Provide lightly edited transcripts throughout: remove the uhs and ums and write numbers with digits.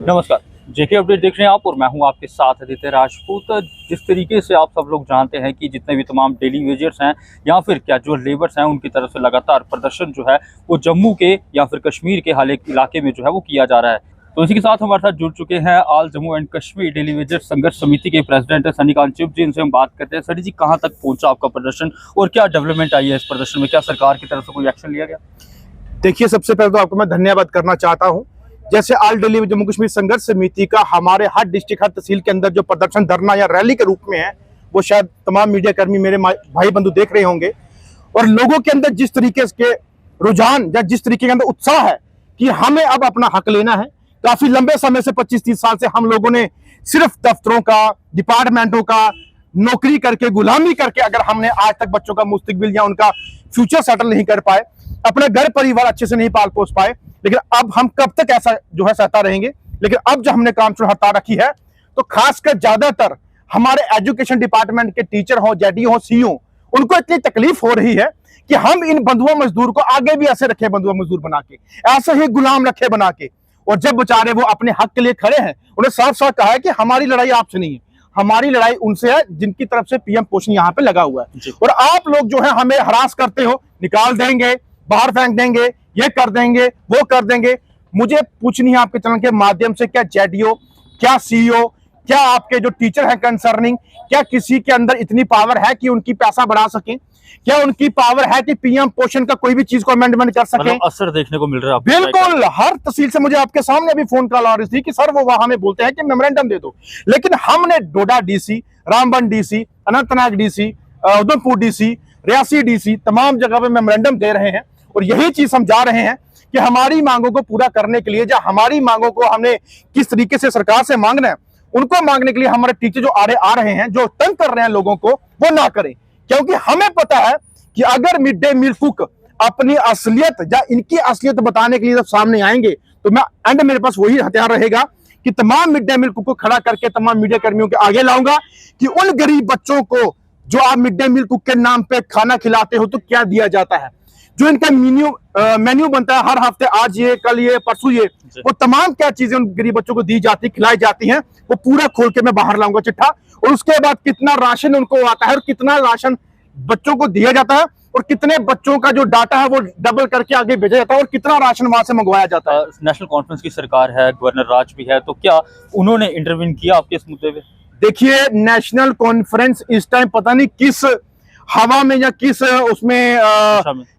नमस्कार। जेके अपडेट देख रहे हैं आप और मैं हूं आपके साथ आदित्य राजपूत। जिस तरीके से आप सब लोग जानते हैं कि जितने भी तमाम डेली वेजर्स हैं या फिर कैजुअल लेबर्स हैं उनकी तरफ से लगातार प्रदर्शन जो है वो जम्मू के या फिर कश्मीर के हाल इलाके में जो है वो किया जा रहा है। तो इसी के साथ हमारे साथ जुड़ चुके हैं all Jammu and Kashmir daily wagers संघर्ष समिति के प्रेसिडेंट है सन्नीकांत चिब जी। इनसे हम बात करते हैं। सनी जी, कहाँ तक पहुंचा आपका प्रदर्शन और क्या डेवलपमेंट आई है इस प्रदर्शन में? क्या सरकार की तरफ से कोई एक्शन लिया गया? देखिए, सबसे पहले तो आपको मैं धन्यवाद करना चाहता हूं। जैसे ऑल दिल्ली जम्मू कश्मीर संघर्ष समिति का हमारे हर डिस्ट्रिक्ट, हर तहसील के अंदर जो प्रदर्शन, धरना या रैली के रूप में है, वो शायद तमाम मीडिया कर्मी, मेरे भाई बंधु देख रहे होंगे। और लोगों के अंदर जिस तरीके के रुझान या जिस तरीके के अंदर उत्साह है कि हमें अब अपना हक लेना है। काफी लंबे समय से 25-30 साल से हम लोगों ने सिर्फ दफ्तरों का, डिपार्टमेंटों का नौकरी करके, गुलामी करके, अगर हमने आज तक बच्चों का मुस्तकबिल या उनका फ्यूचर सेटल नहीं कर पाए, अपने घर परिवार अच्छे से नहीं पाल पोस पाए, लेकिन अब हम कब तक ऐसा जो है सहता रहेंगे। लेकिन अब जब हमने काम शुरू हटा रखी है तो खासकर ज्यादातर हमारे एजुकेशन डिपार्टमेंट के टीचर हो, जेडी हो, सीओ, उनको इतनी तकलीफ हो रही है कि हम इन बंधुआ मजदूर को आगे भी ऐसे रखे, बंधुआ मजदूर बना के, ऐसे ही गुलाम रखे बना के। और जब बेचारे वो अपने हक के लिए खड़े हैं, उन्हें साफ साफ कहा है कि हमारी लड़ाई आपसे नहीं है, हमारी लड़ाई उनसे है जिनकी तरफ से पीएम पोषण यहाँ पे लगा हुआ है। और आप लोग जो है हमें हरास करते हो, निकाल देंगे, बाहर फेंक देंगे, ये कर देंगे, वो कर देंगे। मुझे पूछनी है आपके चैनल के माध्यम से, क्या जेडीओ, क्या सीईओ, क्या आपके जो टीचर हैं कंसर्निंग, क्या किसी के अंदर इतनी पावर है कि उनकी पैसा बढ़ा सके? क्या उनकी पावर है कि पीएम पोषण का कोई भी चीज को अमेंडमेंट कर सके? असर देखने को मिल रहा है बिल्कुल। हर तहसील से मुझे आपके सामने अभी फोन कॉल आ रही थी कि सर वो वहां हमें बोलते हैं कि मेमोरेंडम दे दो, लेकिन हमने Doda DC, Ramban DC, Anantnag DC, Udhampur DC, Reasi DC, तमाम जगह पे मेमोरेंडम दे रहे हैं। और यही चीज हम जा रहे हैं कि हमारी मांगों को पूरा करने के लिए, या हमारी मांगों को हमने किस तरीके से सरकार से मांगना है, उनको मांगने के लिए हमारे टीचर जो आड़े आ रहे हैं, जो तंग कर रहे हैं लोगों को, वो ना करें। क्योंकि हमें पता है कि अगर मिड डे मील कुक अपनी असलियत या इनकी असलियत बताने के लिए जब सामने आएंगे, तो मैं एंड मेरे पास वही हथियार रहेगा कि तमाम मिड डे मील कुक को खड़ा करके तमाम मीडिया कर्मियों के आगे लाऊंगा कि उन गरीब बच्चों को जो आप मिड डे मील कुक के नाम पे खाना खिलाते हो तो क्या दिया जाता है, जो इनका मेन्यू बनता है हर हफ्ते, आज ये, कल ये, परसों ये, वो तमाम क्या चीजें उन गरीब बच्चों को दी जाती, खिलाई जाती हैं, वो पूरा खोल के मैं बाहर लाऊंगा चिट्ठा। और उसके बाद कितना राशन उनको आता है और कितना राशन बच्चों को दिया जाता है और कितने बच्चों का जो डाटा है वो डबल करके आगे भेजा जाता है और कितना राशन वहां से मंगवाया जाता है। नेशनल कॉन्फ्रेंस की सरकार है, गवर्नर राज भी है, तो क्या उन्होंने इंटरवीन किया आपके इस मुद्दे पे? देखिए, नेशनल कॉन्फ्रेंस इस टाइम पता नहीं किस हवा में या किस उसमें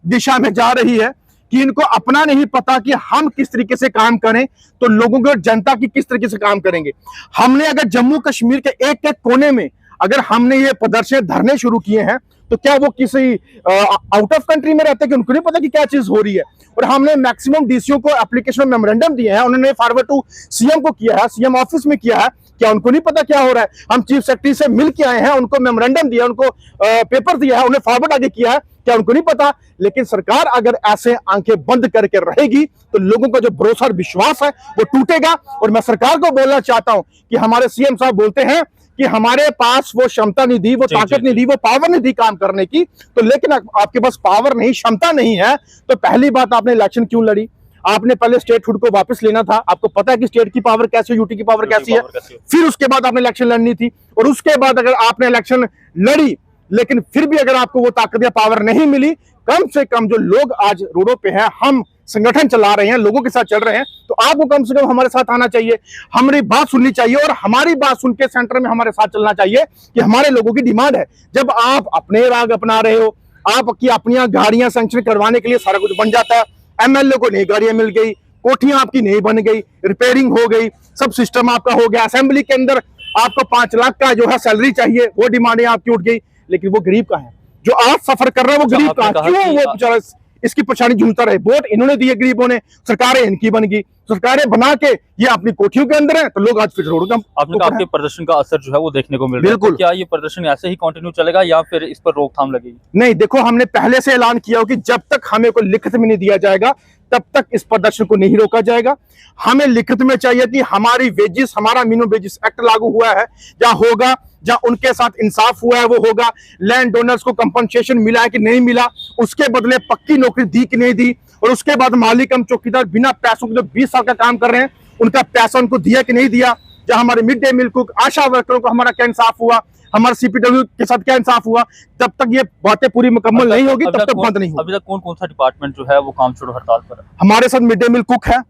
दिशा में जा रही है कि इनको अपना नहीं पता कि हम किस तरीके से काम करें तो लोगों की और जनता की किस तरीके से काम करेंगे। हमने अगर जम्मू कश्मीर के एक एक कोने में अगर हमने ये प्रदर्शन, धरने शुरू किए हैं, तो क्या वो किसी आउट ऑफ कंट्री में रहते हैं कि उनको नहीं पता कि क्या चीज हो रही है? और हमने मैक्सिमम डीसीओ को एप्लीकेशन में मेमोरेंडम दिए हैं, उन्होंने फॉरवर्ड टू सीएम को किया है, सीएम ऑफिस में किया है। क्या उनको नहीं पता क्या हो रहा है? हम चीफ सेक्रेटरी से मिल के आए हैं, उनको मेमोरेंडम दिया, उनको पेपर दिया है, उन्हें फॉरवर्ड आगे किया है। क्या उनको नहीं पता? लेकिन सरकार अगर ऐसे आंखें बंद करके रहेगी तो लोगों का जो भरोसा और विश्वास है वो टूटेगा। और मैं सरकार को बोलना चाहता हूं कि हमारे सीएम साहब बोलते हैं कि हमारे पास वो क्षमता नहीं दी, वो ताकत नहीं दी, वो पावर नहीं दी काम करने की, तो लेकिन आपके पास पावर नहीं, क्षमता नहीं है, तो पहली बात आपने इलेक्शन क्यों लड़ी? आपने पहले स्टेटहुड को वापस लेना था। आपको पता है कि स्टेट की पावर कैसी है, यूटी की पावर कैसी है। फिर उसके बाद आपने इलेक्शन लड़नी थी और उसके बाद अगर आपने इलेक्शन लड़ी लेकिन फिर भी अगर आपको वो ताकत या पावर नहीं मिली, कम से कम जो लोग आज रोडों पे हैं, हम संगठन चला रहे हैं, लोगों के साथ चल रहे हैं, तो आपको कम से कम हमारे साथ आना चाहिए, हमारी बात सुननी चाहिए और हमारी बात सुन के सेंटर में हमारे साथ चलना चाहिए कि हमारे लोगों की डिमांड है। जब आप अपने राग अपना रहे हो, आपकी अपनी गाड़ियां सैंक्शन करवाने के लिए सारा कुछ बन जाता है, एमएलए को नई गाड़ियां मिल गई, कोठियां आपकी नहीं बन गई, रिपेयरिंग हो गई, सब सिस्टम आपका हो गया, असेंबली के अंदर आपको 5 लाख का जो है सैलरी चाहिए, वो डिमांडें आपकी उठ गई, लेकिन वो गरीब का है जो आज सफर कर रहा है, वो गरीब का क्यों वो बेचारा इसकी परेशानी झूलता रहे? वोट इन्होंने दिए गरीबों ने, सरकारें इनकी बन गई, सरकारें बना के ये अपनी कोठियों के अंदर है, तो लोग आज फिर रोड आपने कहा आपके प्रदर्शन का असर जो है वो देखने को मिल रहा है। बिल्कुल। क्या ये प्रदर्शन ऐसे ही कंटिन्यू चलेगा या फिर इस पर रोकथाम लगेगी? नहीं, देखो, हमने पहले से ऐलान किया हो कि जब तक हमें कोई लिखित में नहीं दिया जाएगा तब तक इस प्रदर्शन को नहीं रोका जाएगा। हमें लिखित में चाहिए कि हमारी वेजिस, हमारा मिनिमम वेजिस एक्ट लागू हुआ है या होगा, जहां उनके साथ इंसाफ हुआ है वो होगा, लैंड डोनर्स को कंपनसेशन मिला है कि नहीं मिला, उसके बदले पक्की नौकरी दी कि नहीं दी, और उसके बाद मालिक हम चौकीदार बिना पैसों के जो 20 साल का काम कर रहे हैं उनका पैसा उनको दिया कि नहीं दिया, जहां हमारे मिड डे मील कुक, आशा वर्करों को हमारा क्या इंसाफ हुआ, हमारे सीपीडब्ल्यू के साथ क्या इंसाफ हुआ, जब तक ये बातें पूरी मुकम्मल नहीं होगी तब तक बंद नहीं होगी। अभी तक कौन कौन सा डिपार्टमेंट जो है वो काम छोड़ो हड़ताल पर है? हमारे साथ मिड डे मील कुक है,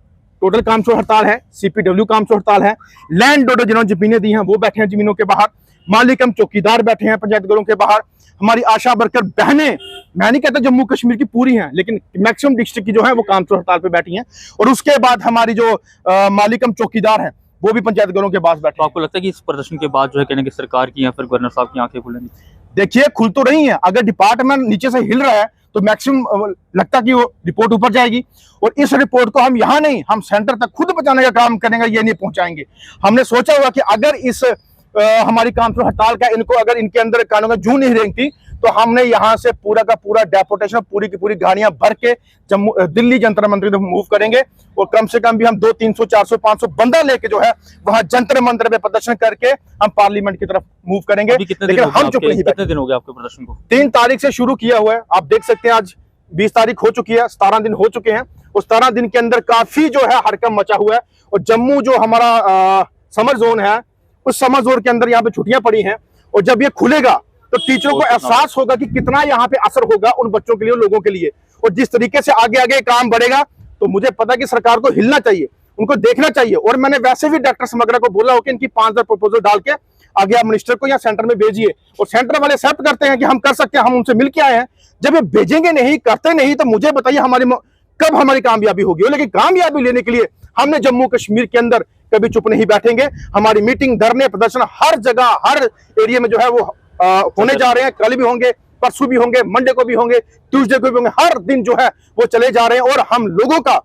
टोटल काम छोड़ हड़ताल है, सीपीडब्ल्यू काम छोड़ हड़ताल है, लैंड डोडर जिन्होंने जमीनें दी हैं वो बैठे हैं जमीनों के बाहर, मालिक हम चौकीदार बैठे हैं पंचायत घरों के बाहर, हमारी आशा वर्कर बहनें, मैं नहीं कहता जम्मू कश्मीर की पूरी हैं, लेकिन मैक्सिमम डिस्ट्रिक्ट की जो है वो काम छोड़ हड़ताल पे बैठी हैं। और उसके बाद हमारी जो मालिक हम चौकीदार हैं वो भी पंचायत घरों के पास बैठे। तो आपको लगता है कि इस प्रदर्शन के बाद जो है कहने की सरकार की या फिर गवर्नर साहब की आंखें खुलेंगी? देखिए खुल तो रही है, अगर डिपार्टमेंट नीचे से हिल रहा है तो मैक्सिमम लगता कि वो रिपोर्ट ऊपर जाएगी, और इस रिपोर्ट को हम यहाँ नहीं, हम सेंटर तक खुद पहुंचाने का काम करेंगे, ये नहीं पहुंचाएंगे। हमने सोचा हुआ कि अगर इस हमारी काम छोड़ हड़ताल का इनको अगर इनके अंदर कानों में जू नहीं रेंगती तो हमने यहाँ से पूरा का पूरा डेपोटेशन पूरी की पूरी गाड़ियां भर के जम्मू दिल्ली जंतर मंत्र तक मूव करेंगे, और कम से कम भी हम 200, 300, 400, 500 बंदा लेके जो है वहां जंतर मंत्र पे प्रदर्शन करके हम पार्लियामेंट की तरफ मूव करेंगे। लेकिन हम चुप नहीं बैठे। कितने दिन हो गए आपके प्रदर्शन को? 3 तारीख से शुरू किया हुआ है, आप देख सकते हैं आज 20 तारीख हो चुकी है, 17 दिन हो चुके हैं। उस 17 दिन के अंदर काफी जो है हड़कंप मचा हुआ है, और जम्मू जो हमारा समर जोन है उस समर जोन के अंदर यहाँ पे छुट्टियां पड़ी हैं, और जब ये खुलेगा तो टीचरों को एहसास होगा कि कितना यहाँ पे असर होगा उन बच्चों के लिए, लोगों के लिए। और जिस तरीके से आगे आगे काम बढ़ेगा तो मुझे पता है कि सरकार को हिलना चाहिए, उनको देखना चाहिए। और मैंने वैसे भी डॉक्टर समग्रा को बोला हो कि इनकी 5000 प्रपोजल डाल के आगे आप मिनिस्टर को या सेंटर में भेजिए, और सेंटर वाले एक्सेप्ट करते हैं कि हम कर सकते हैं, हम उनसे मिल के आए हैं। जब ये भेजेंगे नहीं, करते नहीं, तो मुझे बताइए कब हमारी कामयाबी होगी। लेकिन कामयाबी लेने के लिए हमने जम्मू कश्मीर के अंदर कभी चुप नहीं बैठेंगे। हमारी मीटिंग, धरने, प्रदर्शन हर जगह, हर एरिया में जो है वो होने जा रहे हैं। कल भी होंगे, परसों भी होंगे, मंडे को भी होंगे, ट्यूसडे को भी होंगे, हर दिन जो है वो चले जा रहे हैं। और हम लोगों का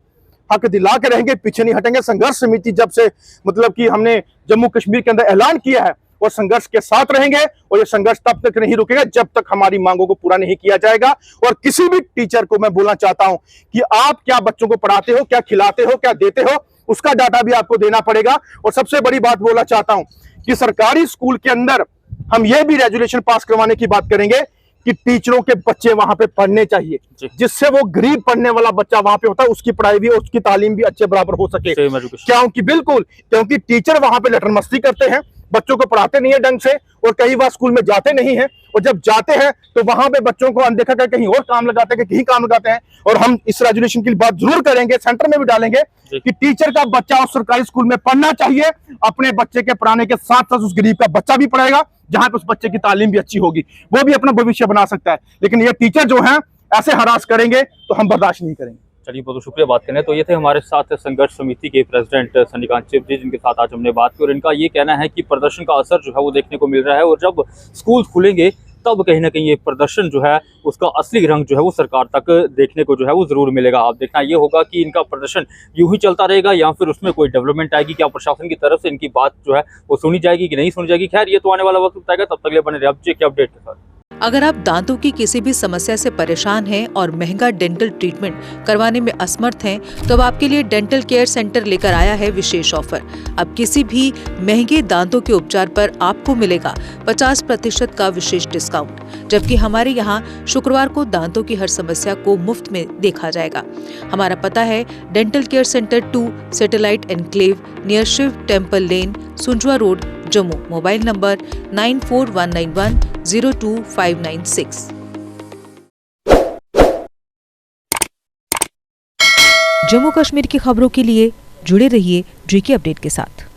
हक दिला के रहेंगे, पीछे नहीं हटेंगे। संघर्ष समिति जब से मतलब कि हमने जम्मू कश्मीर के अंदर ऐलान किया है और संघर्ष के साथ रहेंगे, और ये संघर्ष तब तक नहीं रुकेगा जब तक हमारी मांगों को पूरा नहीं किया जाएगा। और किसी भी टीचर को मैं बोलना चाहता हूं कि आप क्या बच्चों को पढ़ाते हो, क्या खिलाते हो, क्या देते हो, उसका डाटा भी आपको देना पड़ेगा। और सबसे बड़ी बात बोलना चाहता हूं कि सरकारी स्कूल के अंदर हम ये भी रेजुलेशन पास करवाने की बात करेंगे कि टीचरों के बच्चे वहां पे पढ़ने चाहिए, जिससे वो गरीब पढ़ने वाला बच्चा वहां पे होता है, उसकी पढ़ाई भी, उसकी तालीम भी अच्छे बराबर हो सके। क्योंकि टीचर वहां पे लटर मस्ती करते हैं, बच्चों को पढ़ाते नहीं है ढंग से, और कई बार स्कूल में जाते नहीं है, और जब जाते हैं तो वहां पे बच्चों को अनदेखा कर कहीं और काम लगाते हैं, कहीं काम लगाते हैं। और हम इस रेजुलेशन की बात जरूर करेंगे, सेंटर में भी डालेंगे कि टीचर का बच्चा उस सरकारी स्कूल में पढ़ना चाहिए। अपने बच्चे के पढ़ाने के साथ साथ उस गरीब का बच्चा भी पढ़ेगा, जहां पे उस बच्चे की तालीम भी अच्छी होगी, वो भी अपना भविष्य बना सकता है। लेकिन ये टीचर जो है ऐसे हरास करेंगे तो हम बर्दाश्त नहीं करेंगे। चलिए, बहुत शुक्रिया बात करने। तो ये थे हमारे साथ संघर्ष समिति के प्रेसिडेंट सन्नीकांत चिब जी, जिनके साथ आज हमने बात की, और इनका ये कहना है कि प्रदर्शन का असर जो है वो देखने को मिल रहा है, और जब स्कूल खुलेंगे तब कहीं ना कहीं ये प्रदर्शन जो है उसका असली रंग जो है वो सरकार तक देखने को जो है वो जरूर मिलेगा। आप देखना ये होगा कि इनका प्रदर्शन यूं ही चलता रहेगा या फिर उसमें कोई डेवलपमेंट आएगी, क्या प्रशासन की तरफ से इनकी बात जो है वो सुनी जाएगी कि नहीं सुनी जाएगी। खैर, ये तो आने वाला वक्त बताएगा। तब तक ले बने रहिए के अपडेट के साथ। अगर आप दांतों की किसी भी समस्या से परेशान हैं और महंगा डेंटल ट्रीटमेंट करवाने में असमर्थ हैं, तो अब आपके लिए डेंटल केयर सेंटर लेकर आया है विशेष ऑफर। अब किसी भी महंगे दांतों के उपचार पर आपको मिलेगा 50% का विशेष डिस्काउंट, जबकि हमारे यहाँ शुक्रवार को दांतों की हर समस्या को मुफ्त में देखा जाएगा। हमारा पता है dental care centre 2, satellite enclave, near Shiv temple lane, Sunjwan road, Jammu. Mobile number 9419102596। Jammu Kashmir की खबरों के लिए जुड़े रहिए जीके अपडेट के साथ।